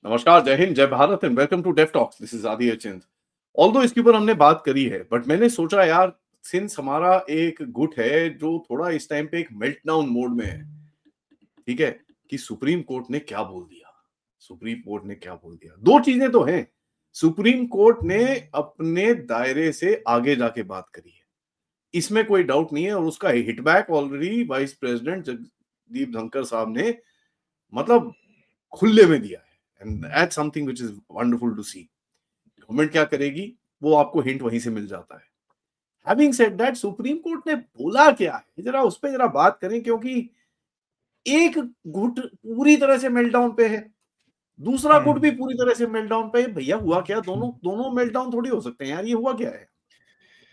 नमस्कार, जय हिंद, जय Bharat and welcome to Dev talks. This is Aadi Achint. Although इसके ऊपर हमने बात करी है, बट मैंने सोचा यार, सिंस हमारा एक गुट है जो थोड़ा इस टाइम पे एक मेल्टडाउन मोड में है, ठीक है, कि सुप्रीम कोर्ट ने क्या बोल दिया। सुप्रीम कोर्ट ने क्या बोल दिया, दो चीजें तो हैं। सुप्रीम कोर्ट ने अपने दायरे से आगे जाके बात करी है, इसमें कोई डाउट नहीं है, और उसका hit back already vice president Jagdeep Dhankhar साहब ने मतलब खुले में दिया है। And that's something which is wonderful to see. Government क्या करेगी वो आपको हिंट वहीं से मिल जाता है। Having said that, supreme court ने बोला क्या है, जरा उस पर जरा बात करें, क्योंकि एक गुट पूरी तरह से मेल्टडाउन पे है, दूसरा गुट भी पूरी तरह से मेल्टडाउन पे है। भैया हुआ क्या, दोनों दोनों मेल्टडाउन थोड़ी हो सकते हैं यार, ये हुआ क्या है।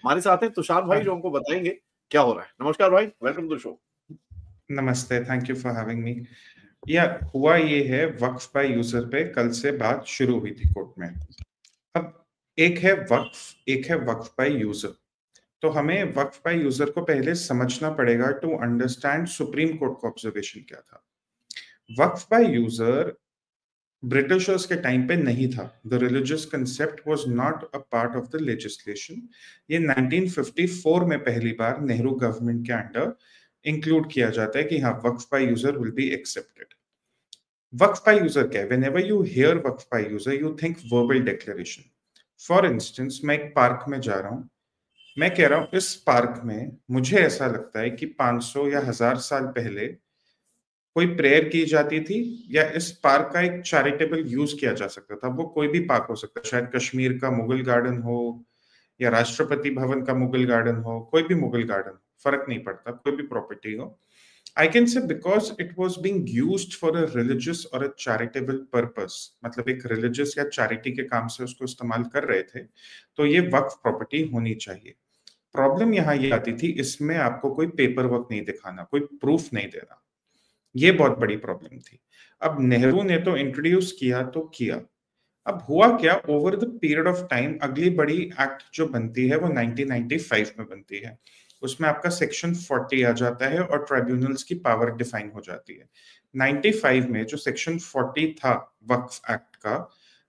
हमारे साथ हैं तुषार भाई जो हमको बताएंगे क्या हो रहा है। नमस्कार भाई, वेलकम टू शो। नमस्ते, thank you for having me. या हुआ ये है, वक्फ बाय यूजर पे कल से बात शुरू हुई थी कोर्ट में। अब एक है वक्फ बाय यूजर। तो हमें वक्फ बाय यूजर को पहले समझना पड़ेगा टू अंडरस्टैंड सुप्रीम कोर्ट का ऑब्जर्वेशन क्या था। वक्फ बाय यूजर ब्रिटिशर्स के टाइम पे नहीं था। The religious concept was not a part of the legislation. ये 1954 में पहली बार नेहरू गवर्नमेंट के अंडर इंक्लूड किया जाता है कि हाँ, waqf by user will be accepted. Waqf by user क्या है? Whenever you hear waqf by user you think verbal declaration. For instance, मैं एक पार्क में जा रहा हूँ, मैं कह रहा हूँ इस पार्क में मुझे ऐसा लगता है कि 500 या 1000 साल पहले कोई प्रेयर की जाती थी, या इस पार्क का एक चैरिटेबल यूज किया जा सकता था। वो कोई भी पार्क हो सकता है, शायद कश्मीर का मुगल गार्डन हो या राष्ट्रपति भवन का मुगल गार्डन हो, कोई भी मुगल गार्डन, फर्क नहीं पड़ता, कोई भी प्रॉपर्टी हो। I can say because it was being use for a religious और अ चैरिटेबल पर्पस, मतलब एक रिलीजियस या चैरिटी के काम से उसको इस्तेमाल कर रहे थे, तो ये वक्फ प्रॉपर्टी होनी चाहिए। प्रॉब्लम यहाँ ये आती थी, इसमें आपको कोई पेपर वर्क नहीं दिखाना, कोई प्रूफ नहीं देना। ये बहुत बड़ी प्रॉब्लम थी। अब नेहरू ने तो इंट्रोड्यूस किया तो किया। अब हुआ क्या, over the period of time अगली बड़ी एक्ट जो बनती है वो 1995 में बनती है। उसमें आपका सेक्शन 40 आ जाता है और ट्राइब्यूनल्स की पावर डिफाइन हो जाती है। 95 में जो सेक्शन 40 था वक्फ एक्ट का,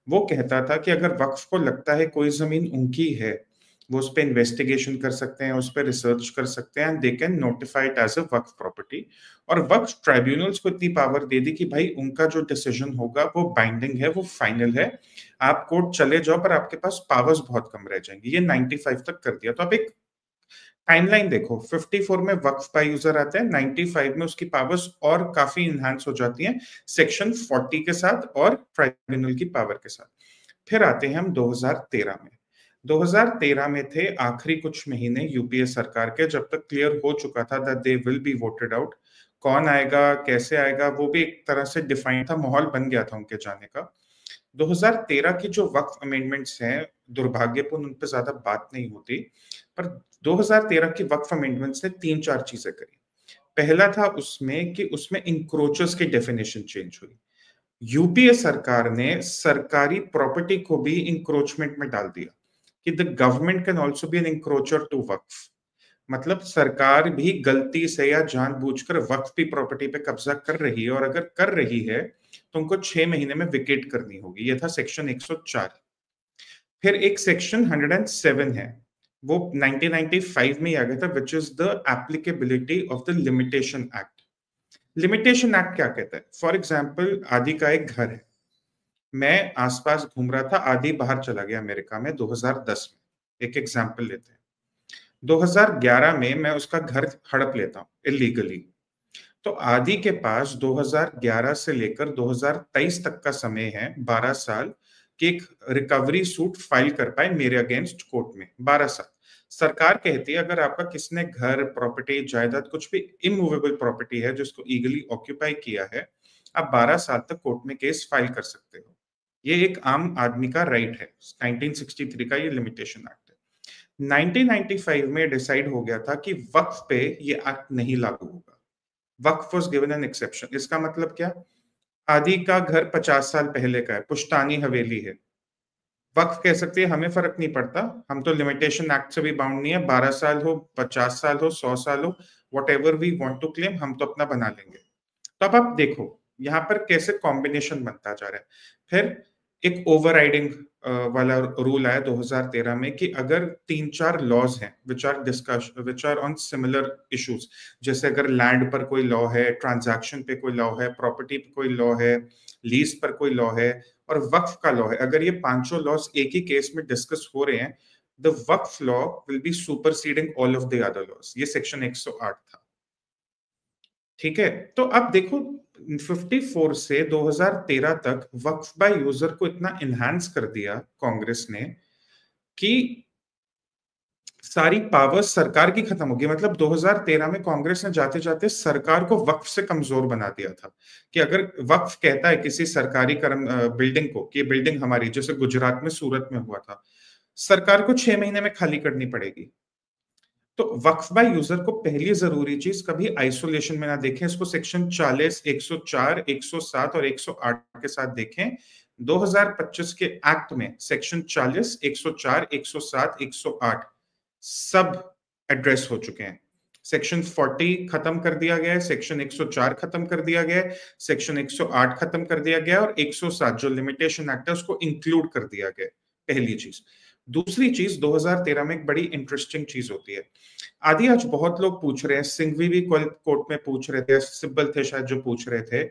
वो कहता था कि अगर वक्फ को लगता है कोई जमीन उनकी है, वो उस पर इन्वेस्टिगेशन कर सकते हैं, उस पर रिसर्च कर सकते हैं, they can notify it as a waqf property. और वक्फ ट्राइब्यूनल्स को इतनी पावर दे दी कि भाई उनका जो डिसीजन होगा वो बाइंडिंग है, वो फाइनल है। आप कोर्ट चले जाओ पर आपके पास पावर्स बहुत कम रह जाएंगी। ये 95 तक कर दिया। तो अब एक टाइमलाइन देखो, 54 में वक्फ बाय यूजर आता है, 95 में उसकी पावर्स और काफी इनहांस हो जाती हैं सेक्शन 40 के साथ और ट्राइब्यूनल की पावर के साथ। फिर आते हैं हम 2013 में। 2013 में थे आखिरी कुछ महीने यूपीए सरकार के, जब तक क्लियर हो चुका था that they will be voted out. कौन आएगा, कैसे आएगा, वो भी एक तरह से डिफाइन था, माहौल बन गया था उनके जाने का। 2013 की जो वक्फ अमेंडमेंट्स हैं, दुर्भाग्यपूर्ण उन पर ज्यादा बात नहीं होती, पर 2013 की वक्फ अमेंडमेंट्स ने 3-4 चीजें करी। पहला था उसमें कि उसमें इंक्रोचर्स की डेफिनेशन चेंज हुई। यूपीए सरकार ने सरकारी प्रॉपर्टी को भी इंक्रोचमेंट में डाल दिया कि the government can also be an encroacher to waqf. मतलब सरकार भी गलती से या जानबूझकर वक्फ की प्रॉपर्टी पे कब्जा कर रही है, और अगर कर रही है तो उनको 6 महीने में विकेट करनी होगी। यह था सेक्शन 104। फिर एक सेक्शन 107 है, वो 1995 में ही आ गया था, which is the applicability of the limitation act. Limitation act क्या कहता है? फॉर एग्जाम्पल, आदि का एक घर है, मैं आसपास घूम रहा था, आदि बाहर चला गया अमेरिका में 2010 में, एक एग्जाम्पल लेते हैं। 2011 में मैं उसका घर हड़प लेता हूँ इलीगली, तो आदि के पास 2011 से लेकर 2023 तक का समय है, 12 साल, कि एक रिकवरी सूट फाइल कर पाए मेरे अगेंस्ट कोर्ट में। 12 साल। सरकार कहती है अगर आपका किसने घर, प्रॉपर्टी, जायदाद, कुछ भी इमूवेबल प्रॉपर्टी है जिसको ईगली ऑक्यूपाई किया है, आप 12 साल तक कोर्ट में केस फाइल कर सकते हो। ये एक आम आदमी का राइट है। 1963 का ये लिमिटेशन एक्ट है। 1995 में डिसाइड हो गया था कि वक्फ पे ये एक्ट नहीं लागू होगा। वक्फ वाज गिवन एन एक्सेप्शन। इसका मतलब क्या? आदि का घर 50 साल पहले का है, पुश्तानी हवेली है, वक्फ कह सकती है हमें फर्क नहीं पड़ता, हम तो लिमिटेशन एक्ट से भी बाउंड नहीं है, 12 साल हो, 50 साल हो, 100 साल हो, whatever we want to claim, हम तो अपना बना लेंगे। तो अब आप देखो, यहाँ पर कैसे कॉम्बिनेशन बनता जा रहा है। फिर एक ओवरराइडिंग वाला रूल आया 2013 में कि अगर 3-4 लॉज हैं which are on similar issues, जैसे अगर लैंड पर कोई लॉ है, ट्रांजैक्शन पे कोई लॉ है, प्रॉपर्टी पे कोई लॉ है, लीज पर कोई लॉ है और वक्फ का लॉ है, अगर ये पांचों लॉज एक ही केस में डिस्कस हो रहे हैं, the waqf law will be superseding all of the other laws. ये सेक्शन 108 था। ठीक है, तो अब देखो 54 से 2013 तक वक्फ बाय यूजर को इतना इनहांस कर दिया कांग्रेस ने कि सारी पावर्स सरकार की खत्म हो गई। मतलब 2013 में कांग्रेस ने जाते जाते सरकार को वक्फ से कमजोर बना दिया था कि अगर वक्फ कहता है किसी सरकारी बिल्डिंग को कि ये बिल्डिंग हमारी, जैसे गुजरात में सूरत में हुआ था, सरकार को 6 महीने में खाली करनी पड़ेगी। तो वक्फ बाय यूजर को पहली जरूरी चीज कभी आइसोलेशन में ना देखें, इसको सेक्शन 40, 104, 107 और 108 के साथ देखें। 2025 के एक्ट में सेक्शन 40, 104, 107, 108 सब एड्रेस हो चुके हैं। सेक्शन 40 खत्म कर दिया गया है, सेक्शन 104 खत्म कर दिया गया है, सेक्शन 108 खत्म कर दिया गया और 107 जो लिमिटेशन एक्ट है उसको इंक्लूड कर दिया गया। पहली चीज। दूसरी चीज 2013 में एक बड़ी इंटरेस्टिंग चीज होती है। आदि आज बहुत लोग पूछ रहे हैं, सिंघवी भी कोर्ट में पूछ रहे थे, सिब्बल थे शायद जो पूछ रहे थे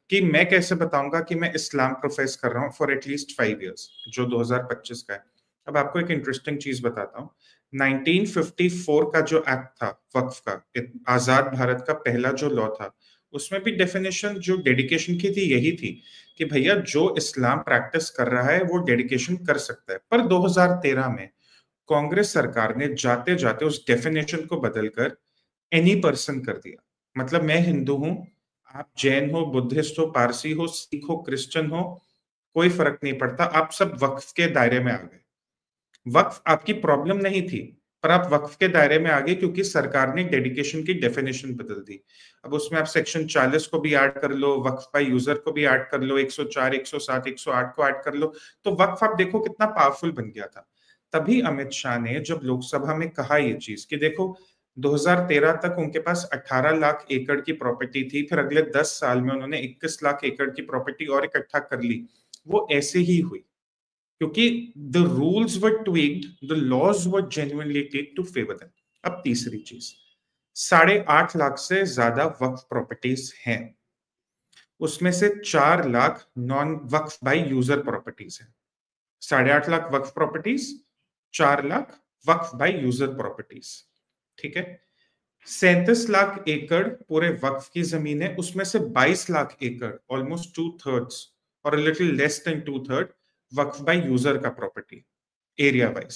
कि मैं कैसे बताऊंगा कि मैं इस्लाम प्रोफेस कर रहा हूं फॉर एटलीस्ट 5 इयर्स, जो 2025 का है। अब आपको एक इंटरेस्टिंग चीज बताता हूँ। 1954 का जो एक्ट था वक्फ का, आजाद भारत का पहला जो लॉ था, उसमें भी डेफिनेशन जो डेडिकेशन की थी यही थी कि भैया जो इस्लाम प्रैक्टिस कर रहा है वो डेडिकेशन कर सकता है। पर 2013 में कांग्रेस सरकार ने जाते जाते उस डेफिनेशन को बदलकर एनी पर्सन कर दिया। मतलब मैं हिंदू हूं, आप जैन हो, बुद्धिस्ट हो, पारसी हो, सिख हो, क्रिश्चियन हो, कोई फर्क नहीं पड़ता, आप सब वक्फ के दायरे में आ गए। वक्फ आपकी प्रॉब्लम नहीं थी, पर आप वक्फ के दायरे में आ गए क्योंकि सरकार ने डेडिकेशन की डेफिनेशन बदल दी। अब उसमें आप सेक्शन 40 को भी ऐड कर लो, वक्फ बाय यूजर को भी ऐड कर लो, 104, 107, 108 को ऐड कर लो, तो वक्फ आप देखो कितना पावरफुल बन गया था। तभी अमित शाह ने जब लोकसभा में कहा ये चीज कि देखो 2013 तक उनके पास 18 लाख एकड़ की प्रॉपर्टी थी, फिर अगले 10 साल में उन्होंने 21 लाख एकड़ की प्रॉपर्टी और इकट्ठा कर ली। वो ऐसे ही हुई क्योंकि the rules were tweaked, the laws were genuinely tweaked to favour them. अब तीसरी चीज, 8.5 लाख से ज्यादा वक्फ प्रॉपर्टीज हैं, उसमें से 4 lakh non waqf by user properties है। 8.5 lakh waqf properties, 4 lakh waqf by user properties. ठीक है, 37 लाख एकड़ पूरे वक्फ की जमीन है, उसमें से 22 लाख एकड़, ऑलमोस्ट 2/3 और little less than 2/3 Waqf by user का प्रॉपर्टी एरिया वाइज।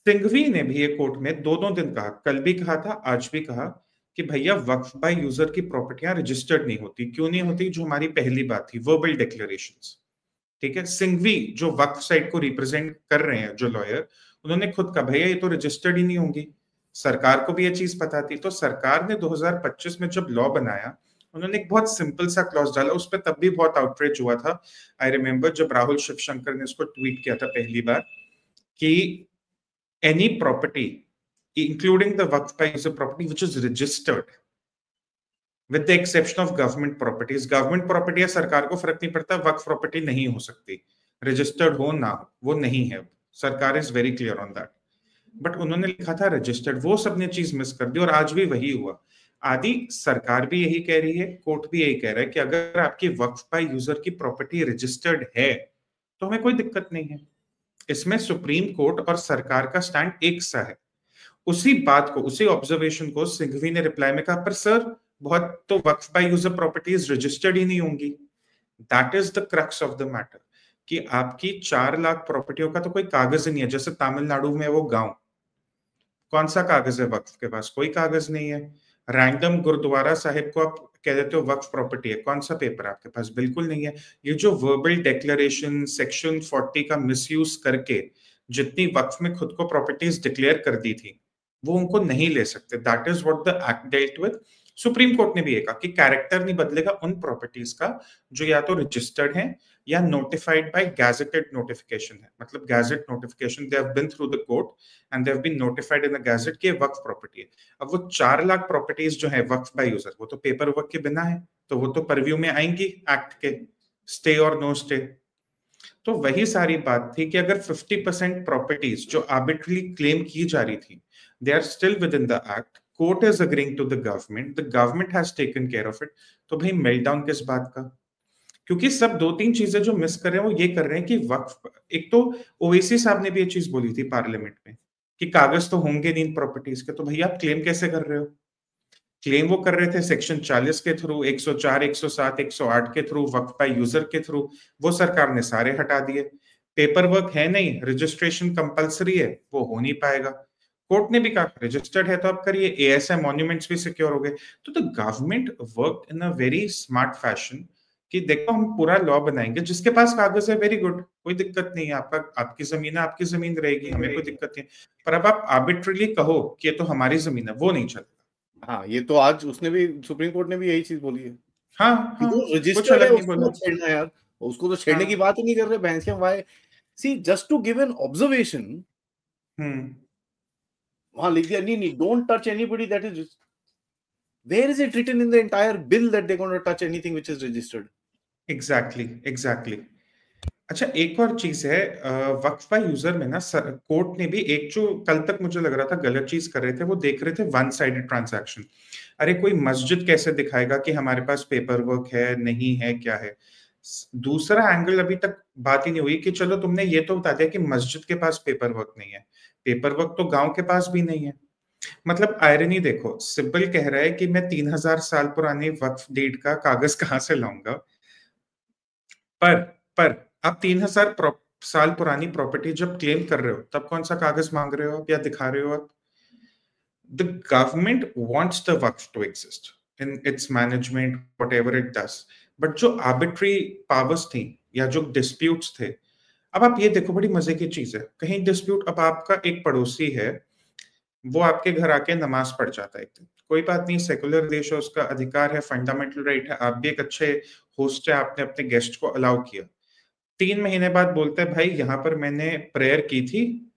सिंघवी ने भी ये कोर्ट में 2 दिन कहा, कल भी कहा था, आज भी कहा कि भैया वक्फ बाय यूजर की प्रॉपर्टियां रजिस्टर्ड नहीं होती। क्यों नहीं होती? जो हमारी पहली बात थी, वर्बल डिक्लेरेशंस। ठीक है, सिंघवी जो वक्फ साइड को रिप्रेजेंट कर रहे हैं, जो लॉयर, उन्होंने खुद कहा भैया ये तो रजिस्टर्ड ही नहीं होंगी। सरकार को भी ये चीज पता थी, तो सरकार ने 2025 में जब लॉ बनाया, उन्होंने एक बहुत सिंपल सा क्लॉज डाला, उस पर तब भी बहुत आउटरीच हुआ था। आई रिमेम्बर जब राहुल शिवशंकर ने उसको ट्वीट किया था पहली बार कि any property including the Waqf by user property which is registered with the exception of government properties, government property या सरकार को फर्क नहीं पड़ता, वक्फ प्रॉपर्टी नहीं हो सकती, रजिस्टर्ड हो ना हो, वो नहीं है। सरकार is very clear on that, but उन्होंने लिखा था रजिस्टर्ड, वो सबने चीज मिस कर दी और आज भी वही हुआ। आदि सरकार भी यही कह रही है, कोर्ट भी यही कह रहा है कि अगर आपकी वक्फ बाय यूजर की प्रॉपर्टी रजिस्टर्ड है तो हमें कोई दिक्कत नहीं है। इसमें सुप्रीम कोर्ट और सरकार का स्टैंड एक सा है। उसी बात को, उसी ऑब्जर्वेशन को सिंघवी ने रिप्लाई में कहा, पर सर बहुत तो वक्फ बाय यूजर प्रॉपर्टीज रजिस्टर्ड ही नहीं होंगी। That is the crux of the matter कि आपकी 4 लाख प्रॉपर्टियों का तो कोई कागज ही नहीं है। जैसे तमिलनाडु में वो गांव, कौन सा कागज है वक्फ के पास? कोई कागज नहीं है। रैंडम गुरुद्वारा साहिब को आप कह देते हो वक्फ प्रॉपर्टी है, कौन सा पेपर आपके पास? बिल्कुल नहीं है। ये जो वर्बल डिक्लेरेशन सेक्शन 40 का मिसयूज करके जितनी वक्फ में खुद को प्रॉपर्टीज डिक्लेयर कर दी थी, वो उनको नहीं ले सकते। That is what the act dealt with. Supreme court ने भी कहा कि कैरेक्टर नहीं बदलेगा उन प्रॉपर्टीज का जो या तो रजिस्टर्ड हैं या नोटिफाइड बाय गैजेटेड नोटिफिकेशन है, मतलब gazette notification, they have been through the court and they have been notified in the gazette कि वक्फ प्रॉपर्टी है। अब वो 4 लाख प्रॉपर्टीज जो है वक्फ बाय यूजर, वो तो पेपर वर्क के बिना है, तो वो तो परव्यू में आएंगी एक्ट के, स्टे और नो स्टे। तो वही सारी बात थी कि अगर 50% प्रॉपर्टीज जो आर्बिट्रली क्लेम की जा रही थी, they are still within the act, court is agreeing to the government has taken care of it, तो भाई मेल्टडाउन किस बात का? क्योंकि सब 2-3 चीजें जो मिस कर रहे हैं वो ये कर रहे हैं कि वक्फ, एक तो ओवैसी साहब ने भी ये चीज बोली थी पार्लियामेंट में कि कागज तो होंगे नहीं इन प्रॉपर्टीज के, तो भैया आप क्लेम कैसे कर रहे हो? क्लेम वो कर रहे थे सेक्शन 40 के थ्रू, 104, 107, 108 के थ्रू, वक्फ बाय यूजर के थ्रू, वो सरकार ने सारे हटा दिए। पेपर वर्क है नहीं, रजिस्ट्रेशन कंपलसरी है, वो हो नहीं पाएगा। कोर्ट ने भी कहा रजिस्टर्ड है तो आप करिए, एएसआई मॉन्यूमेंट्स भी सिक्योर हो गए। तो the government work in a very smart fashion कि देखो हम पूरा लॉ बनाएंगे, जिसके पास कागज है वेरी गुड, कोई दिक्कत नहीं है, आपका आपकी जमीन है, आपकी जमीन रहेगी, हमें कोई दिक्कत नहीं। पर अब आप आर्बिट्रली कहो कि ये तो हमारी जमीन है, वो नहीं चलेगा। हाँ, ये तो आज उसने भी, सुप्रीम कोर्ट ने भी यही चीज बोली है। हाँ हाँ, जो कुछ रजिस्टर्ड है अलग नहीं उसको बोला। तो छेड़ना है यार, उसको तो छेड़ने हाँ। की बात ही नहीं कर रहे भैंसिया। Why see, just to give an observation, वहां लिख दिया नहीं नहीं, don't touch anybody that is, where is it written in the entire bill that they gonna touch anything which is registered? Exactly. अच्छा, एक और चीज है, वक्फ बाय यूजर में ना कोर्ट ने भी एक, जो कल तक मुझे लग रहा था गलत चीज कर रहे थे, वो देख रहे थे वन साइडेड ट्रांजैक्शन। अरे कोई मस्जिद कैसे दिखाएगा कि हमारे पास पेपर वर्क है, नहीं है, क्या है? दूसरा एंगल अभी तक बात ही नहीं हुई कि चलो तुमने ये तो बता दिया कि मस्जिद के पास पेपर वर्क नहीं है, पेपर वर्क तो गांव के पास भी नहीं है। मतलब आयरनी देखो, सिब्बल कह रहा है कि मैं 3000 साल पुरानी वक्फ डीड का कागज कहां से लाऊंगा, पर पर आप 3000 साल पुरानी प्रॉपर्टी जब क्लेम कर रहे हो, तब कौन सा कागज मांग रहे हो आप या दिखा रहे हो आप? The government wants the waqf to exist in its management, whatever it does, but जो आर्बिट्री पावर्स थी या जो डिस्प्यूट्स थे, अब आप ये देखो, बड़ी मजे की चीज है, कहीं डिस्प्यूट, अब आपका एक पड़ोसी है, वो आपके घर आके नमाज पढ़ जाता है एक दिन, कोई बात नहीं, सेकुलर देश है, उसका अधिकार है, फंडामेंटल राइट है, आप भी एक अच्छे होस्ट है, आपने अपने गेस्ट को अलाउ किया। 3 महीने बाद बोलते हैं भाई यहाँ पर मैंने प्रेयर की थी,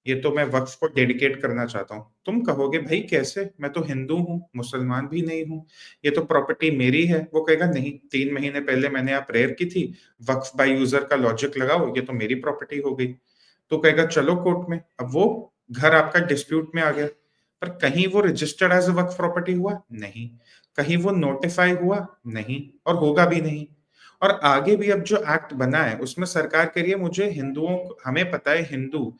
ये तो मैं वक्फ को डेडिकेट करना चाहता हूँ। तुम कहोगे भाई कैसे, मैं तो हिंदू हूँ, मुसलमान भी नहीं हूँ, ये तो प्रॉपर्टी मेरी है। वो कहेगा नहीं, 3 महीने पहले मैंने यहाँ प्रेयर की थी, वक्फ बाय यूजर का लॉजिक लगाओ, ये तो मेरी प्रॉपर्टी हो गई। तो कहेगा चलो कोर्ट में, अब वो घर आपका डिस्प्यूट में आ गया, पर कहीं वो registered as a waqf property हुआ नहीं, कहीं वो नोटिफाई हुआ नहीं, और होगा भी नहीं। और आगे भी अब जो एक्ट बना है उसमें सरकार कह रही है मुझे हिंदुओं, हमें पता है हिंदू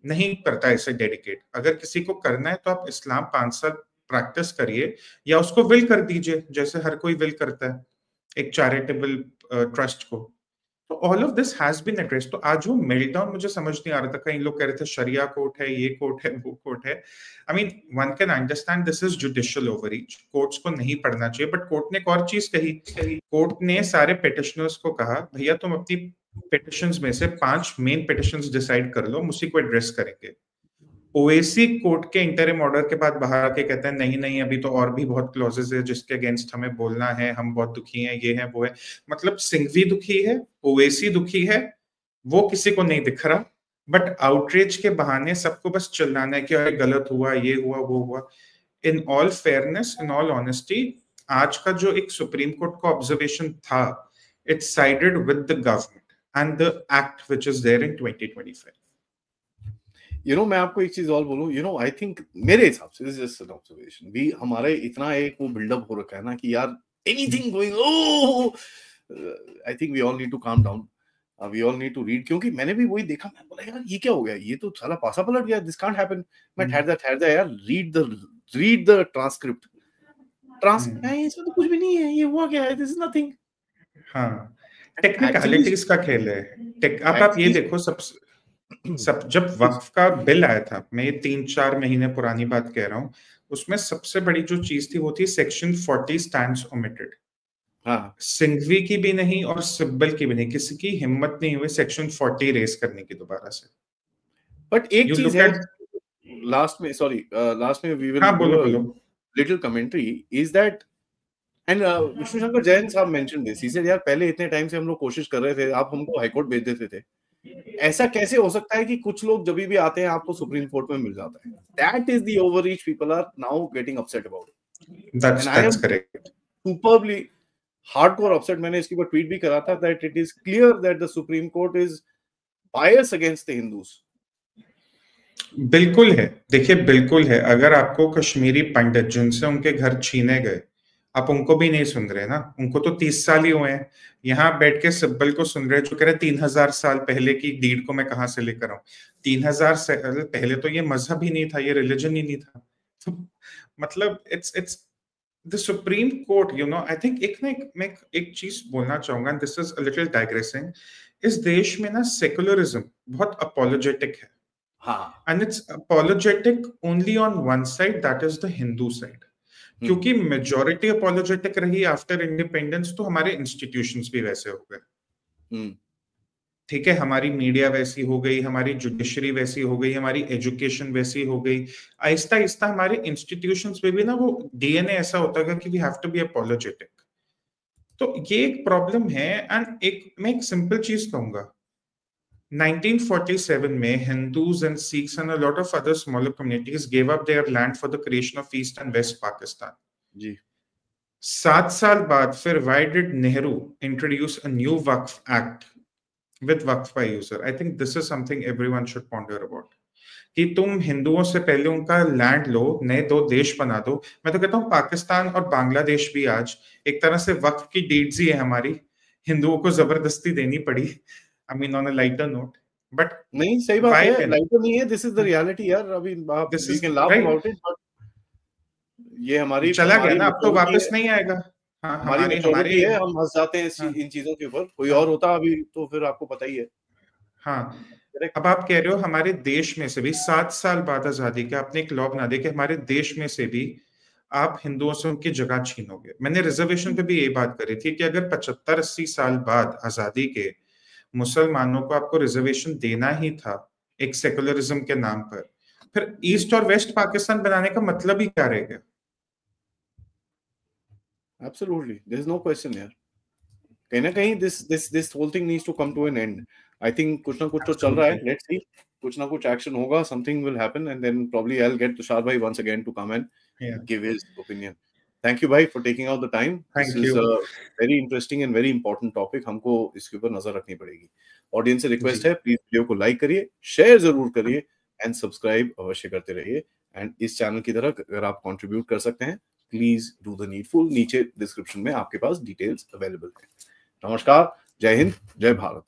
नहीं करता इसे डेडिकेट, अगर किसी को करना है तो आप इस्लाम 5 साल प्रैक्टिस करिए या उसको विल कर दीजिए, जैसे हर कोई विल करता है एक चैरिटेबल ट्रस्ट को। तो all of this has been address. तो आज वो मेल्टडाउन मुझे समझ नहीं आ रहा था, कई लोग कह रहे थे शरिया कोर्ट है, ये कोर्ट है, वो कोर्ट है। I mean one can understand this is judicial overreach, courts को नहीं पढ़ना चाहिए, बट कोर्ट ने एक और चीज कही, कोर्ट ने सारे पिटिशनर्स को कहा भैया तुम अपनी पिटिशंस में से 5 मेन पिटिशंस डिसाइड कर लो, हम उसी को एड्रेस करेंगे। ओएसी कोर्ट के इंटरिम ऑर्डर के बाद बाहर आके कहते हैं नहीं नहीं, अभी तो और भी बहुत क्लॉजेस है जिसके अगेंस्ट हमें बोलना है, हम बहुत दुखी हैं, ये है वो है। मतलब सिंघवी दुखी है, ओएसी दुखी है, वो किसी को नहीं दिख रहा, बट आउटरीच के बहाने सबको बस चिल्लाना है कि अरे गलत हुआ, ये हुआ, वो हुआ। In all fairness, in all honesty, आज का जो एक सुप्रीम कोर्ट का ऑब्जर्वेशन था, it sided with the government and the act which is there in 2025। मैं आपको एक चीज और बोलूं, आई थिंक मेरे हिसाब से जस्ट एन ऑब्जर्वेशन भी, हमारे इतना एक वो बिल्डअप हो रखा है ना कि यार anything going, I think we all need to calm down, we all need to read. क्योंकि मैंने भी वही देखा, मैं बोला यार ये क्या हो गया, ये तो साला पासा पलट गया, दिस कांट हैपन। मैं ठहर जा यार, रीड द ट्रांसक्रिप्ट है, इसमें तो कुछ भी नहीं है, ये हुआ क्या है, दिस इज नथिंग। हाँ, टेक्निकलिटीज का खेल है। आप ये देखो, सब जब वक्फ का बिल आया था, मैं ये 3-4 महीने पुरानी बात कह रहा हूँ, उसमें सबसे बड़ी जो चीज थी वो थी सेक्शन 40 स्टैंड्स ओमिटेड। हाँ, सिंघवी की भी नहीं और सिब्बल की भी नहीं, किसी की हिम्मत नहीं हुई सेक्शन 40 रेस करने की दोबारा से। बट एक चीज है, लास्ट में वी विल हाँ, बोलो। little commentary is that and Vishnu Shankar Jain साहब मेंशन दिस, ही सेड यार पहले इतने टाइम से हम लोग कोशिश कर रहे थे, आप हमको हाई कोर्ट भेज देते थे, ऐसा कैसे हो सकता है कि कुछ लोग जब भी आते हैं आपको सुप्रीम कोर्ट में मिल जाता है? That is the overreach people are now getting upset about it, and I am that's correct. Superbly hardcore upset. मैंने इसके ऊपर ट्वीट भी करा था that it is clear that the supreme court is bias against the Hindus. बिल्कुल है, देखिए बिल्कुल है। अगर आपको कश्मीरी पंडित जिनसे उनके घर छीने गए, आप उनको भी नहीं सुन रहे ना, उनको तो 30 साल ही हुए हैं। यहाँ बैठ के सिब्बल को सुन रहे जो कह रहे 3000 साल पहले की डीड को मैं कहाँ से लेकर आऊं। 3000 साल पहले तो ये मजहब ही नहीं था, ये रिलीजन ही नहीं था। तो मतलब it's the supreme court, you know, I think मैं एक चीज बोलना चाहूंगा, this is a little digressing. इस देश में ना सेकुलरिज्म बहुत अपोलोजेटिक है, हाँ, and it's apologetic only on one side, that is the Hindu side. क्योंकि मेजॉरिटी अपोलोजेटिक रही आफ्टर इंडिपेंडेंस, तो हमारे इंस्टीट्यूशंस भी वैसे हो गए। ठीक है, हमारी मीडिया वैसी हो गई, हमारी जुडिशरी वैसी हो गई, हमारी एजुकेशन वैसी हो गई। आहिस्ता आहिस्ता हमारे इंस्टीट्यूशंस में भी ना वो डीएनए ऐसा होता है कि we have to be apologetic. तो ये एक प्रॉब्लम है। एंड मैं एक सिंपल चीज कहूंगा, 1947 में Hindus and Sikhs and a lot of other smaller communities gave up their land for the creation of East and West Pakistan. जी। 7 साल बाद फिर why did Nehru introduce a new Waqf Act with Waqf by user? I think this is something everyone should ponder about. कि तुम हिंदुओं से पहले उनका land लो, नए 2 देश बना दो। मैं तो कहता हूँ पाकिस्तान और बांग्लादेश भी आज एक तरह से वक्फ की डीड्स ही है हमारी, हिंदुओं को जबरदस्ती देनी पड़ी। I mean, on a lighter note, but नहीं, सही बात why है, then? लाइटर नहीं है, दिस इज द रियलिटी यार। अभी आप This we is can laugh right. About it, but ये हमारी चला गया हमारी ना, अब तो मैच्योरिटी वापस है, नहीं आएगा। हाँ, हमारी हमारे हमारे मैच्योरिटी है, हम हंस जाते हैं हाँ, इन चीजों के ऊपर। कोई और हाँ, होता अभी तो फिर आपको पता ही है। हाँ। करेक्ट। अब आप कह रहे हो हमारे देश में से भी 7 साल बाद आजादी के आपने एक लॉ बना दिया कि हमारे देश में से भी आप हिंदुओं से उनकी जगह छीनोगे। मैंने रिजर्वेशन पे भी यही बात करी थी कि अगर 75-80 साल बाद आजादी के मुसलमानों को आपको रिजर्वेशन देना ही था एक सेकुलरिज्म के नाम पर, फिर ईस्ट और वेस्ट पाकिस्तान बनाने का मतलब ही क्या रहेगा? Absolutely, there is no question यार। कहीं ना कहीं this whole thing needs to come to an end. I think कुछ ना कुछ तो चल रहा है, लेट्स सी, कुछ ना कुछ एक्शन होगा, something will happen, and then probably I will get Tushar bhai once again to come and Yeah. give his opinion. Thank you भाई for taking out the time. This Thank is you. a very interesting and very important topic. हमको इसके ऊपर नजर रखनी पड़ेगी। Audience से request है, please video को लाइक करिए, शेयर जरूर करिए, एंड सब्सक्राइब अवश्य करते रहिए। एंड इस चैनल की तरह अगर आप कंट्रीब्यूट कर सकते हैं, प्लीज डू द नीडफुल। नीचे डिस्क्रिप्शन में आपके पास डिटेल्स अवेलेबल है। नमस्कार, जय हिंद, जय भारत।